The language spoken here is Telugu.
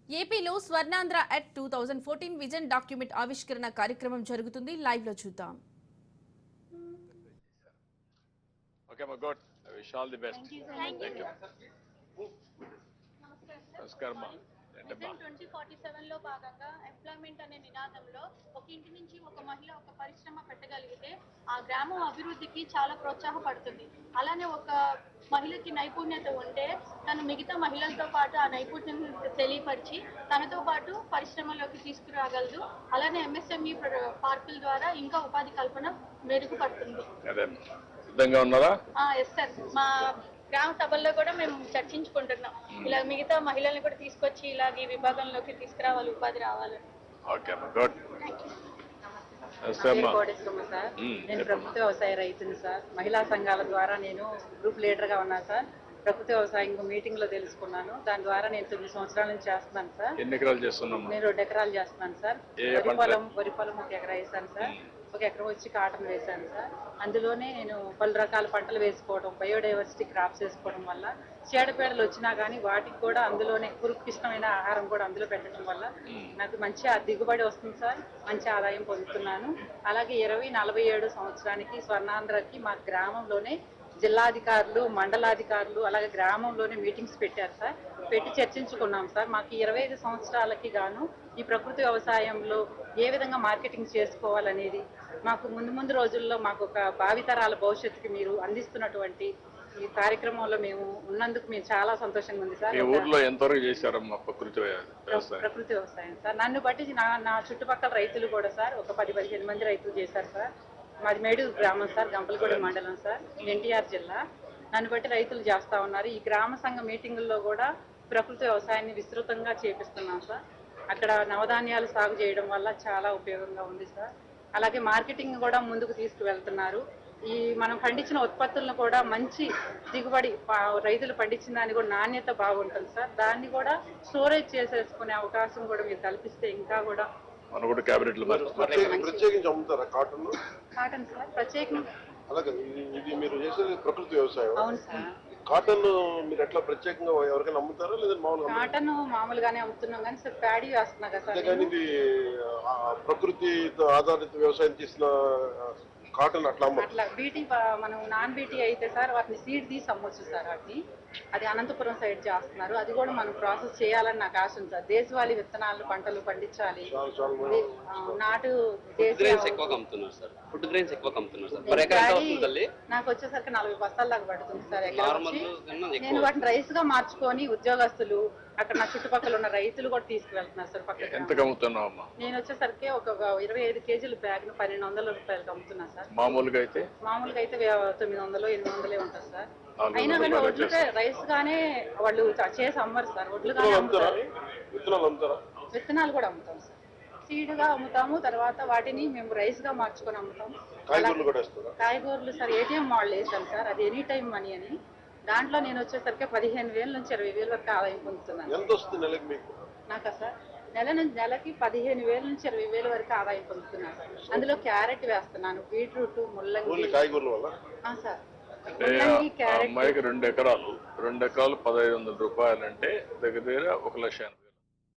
ఏపీలో స్వర్ణాంధ్ర అట్ 2014 విజన్ డాక్యుమెంట్ ఆవిష్కరణ కార్యక్రమం జరుగుతుంది. లైవ్ లో చూద్దాం. Okay, my God. I wish all the best. Thank you. నమస్కారం. విజన్ 2047 లో భాగంగా ఎంప్లాయ్మెంట్ అనే నినాదంలో ఒక ఇంటి నుంచి ఒక మహిళ ఒక పరిశ్రమ పెట్టగలిగితే ఆ గ్రామం అభివృద్ధికి చాలా ప్రోత్సాహపడుతుంది. అలానే ఒక మహిళకి నైపుణ్యత ఉంటే తను మిగతా మహిళలతో పాటు ఆ నైపుణ్యం తెలియపరిచి తనతో పాటు పరిశ్రమలోకి తీసుకురాగలదు. అలానే ఎంఎస్ఎంఈ పార్కుల ద్వారా ఇంకా ఉపాధి కల్పన మెరుగుపడుతుంది. సిద్ధంగా ఉన్నారా? Yes sir. మా గ్రామ సభల్లో కూడా మేము చర్చించుకుంటున్నాం. ఇలా మిగతా మహిళల్ని కూడా తీసుకొచ్చి ఇలాగ ఈ విభాగంలోకి తీసుకురావాలి, ఉపాధి రావాలి. నేను ప్రభుత్వ వ్యవసాయ రైతుని సార్. మహిళా సంఘాల ద్వారా నేను గ్రూప్ లీడర్ గా ఉన్నా సార్. ప్రభుత్వ వ్యవసాయం మీటింగ్ లో తెలుసుకున్నాను. దాని ద్వారా నేను 9 సంవత్సరాల నుంచి చేస్తున్నాను సార్. ఎన్ని ఎకరాలు చేస్తున్నాము? నేను 2 ఎకరాలు చేస్తున్నాను సార్. వరి పొలం 1 ఎకరా వేసాను సార్. 1 ఎకరం వచ్చి కాటన్ వేశాను సార్. అందులోనే నేను పలు రకాల పంటలు వేసుకోవడం, బయోడైవర్సిటీ క్రాప్స్ వేసుకోవడం వల్ల చీడపీడలు వచ్చినా కానీ వాటికి కూడా అందులోనే పురుగుకి ఇష్టమైన ఆహారం కూడా అందులో పెట్టడం వల్ల నాకు మంచి దిగుబడి వస్తుంది సార్. మంచి ఆదాయం పొందుతున్నాను. అలాగే 2047 సంవత్సరానికి స్వర్ణాంధ్రకి మా గ్రామంలోనే జిల్లాధికారులు, మండలాధికారులు అలాగే గ్రామంలోనే మీటింగ్స్ పెట్టారు సార్. పెట్టి చర్చించుకున్నాం సార్. మాకు 25 సంవత్సరాలకి గాను ఈ ప్రకృతి వ్యవసాయంలో ఏ విధంగా మార్కెటింగ్ చేసుకోవాలనేది మాకు ముందు రోజుల్లో మాకు ఒక భావితరాల భవిష్యత్తుకి మీరు అందిస్తున్నటువంటి ఈ కార్యక్రమంలో మేము ఉన్నందుకు మేము చాలా సంతోషంగా ఉంది సార్. ఊర్లో ఎంతవరకు చేశారమ్మా ప్రకృతి వ్యవసాయం సార్? నన్ను బట్టి నా చుట్టుపక్కల రైతులు కూడా సార్ ఒక 10-15 మంది రైతులు చేశారు సార్. మాది మేడూరు గ్రామం సార్, గంపలగూడెం మండలం సార్, ఎన్టీఆర్ జిల్లా. నన్ను బట్టి రైతులు చేస్తా ఉన్నారు. ఈ గ్రామ సంఘ మీటింగుల్లో కూడా ప్రకృతి వ్యవసాయాన్ని విస్తృతంగా చేపిస్తున్నాం సార్. అక్కడ నవధాన్యాలు సాగు చేయడం వల్ల చాలా ఉపయోగంగా ఉంది సార్. అలాగే మార్కెటింగ్ కూడా ముందుకు తీసుకువెళ్తున్నారు. ఈ మనం పండించిన ఉత్పత్తులను కూడా మంచి దిగుబడి, రైతులు పండించిన దాన్ని కూడా నాణ్యత బాగుంటుంది సార్. దాన్ని కూడా స్టోరేజ్ చేసేసుకునే అవకాశం కూడా మీరు కల్పిస్తే ఇంకా కూడా ప్రత్యేకించి అమ్ముతారా కాటన్? కాటన్ సార్ ప్రత్యేకంగా. అలాగే ఇది మీరు చేసేది ప్రకృతి వ్యవసాయం. అవును సార్. కాటన్ మీరు ఎట్లా ప్రత్యేకంగా ఎవరికైనా అమ్ముతారా లేదా మామూలుగా? కాటన్ మామూలుగానే అమ్ముతున్నాం కానీ సార్ ప్యాడీ వేస్తున్నా కదా సార్. కానీ ఇది ప్రకృతి ఆధారిత వ్యవసాయం చేసిన కాటన్ అట్లా బీటీ మనం నాన్ బీటీ అయితే సార్ వాటిని సీడ్ తీసి అమ్మొచ్చు సార్. వాటిని అది అనంతపురం సైడ్ చేస్తున్నారు. అది కూడా మనం ప్రాసెస్ చేయాలని నాకు ఆశ ఉంది సార్. దేశవాళీ విత్తనాలు పంటలు పండించాలి. నాటు నాకు వచ్చేసరికి 40 బస్తాల దాకా పడుతుంది సార్ ఎకరం. నేను వాటిని రైస్ గా మార్చుకొని ఉద్యోగస్తులు అక్కడ నా చుట్టుపక్కల ఉన్న రైతులు కూడా తీసుకువెళ్తున్నారు సార్. పక్కన నేను వచ్చేసరికి ఒక 25 కేజీల బ్యాగ్ ను 1200 రూపాయలకు అమ్ముతున్నా సార్. మామూలుగా అయితే 900-800 ఉంటుంది సార్. అయినా కానీ ఒడ్లు రైస్ గానే వాళ్ళు చేసి అమ్మరు సార్. ఒడ్లుగానే అమ్ముతారు. విత్తనాలు కూడా అమ్ముతాం సార్. సీడ్ గా అమ్ముతాము. తర్వాత వాటిని మేము రైస్ గా మార్చుకొని అమ్ముతాము. కాయగూరలు సార్ ఏటీఎం మోడల్ వేసాను సార్. అది ఎనీ టైం మనీ అని. దాంట్లో నేను వచ్చేసరికి 15,000 నుంచి 20,000 వరకు ఆదాయం పొందుతున్నాను. నాకా సార్ నెలకి 15,000 నుంచి 20,000 వరకు ఆదాయం పొందుతున్నాను సార్. అందులో క్యారెట్ వేస్తున్నాను, బీట్రూట్, ముల్లంగి సార్. అమ్మాయికి 2 ఎకరాలు 2 ఎకరాలు 1,500 రూపాయలు అంటే దగ్గర 1,80,000.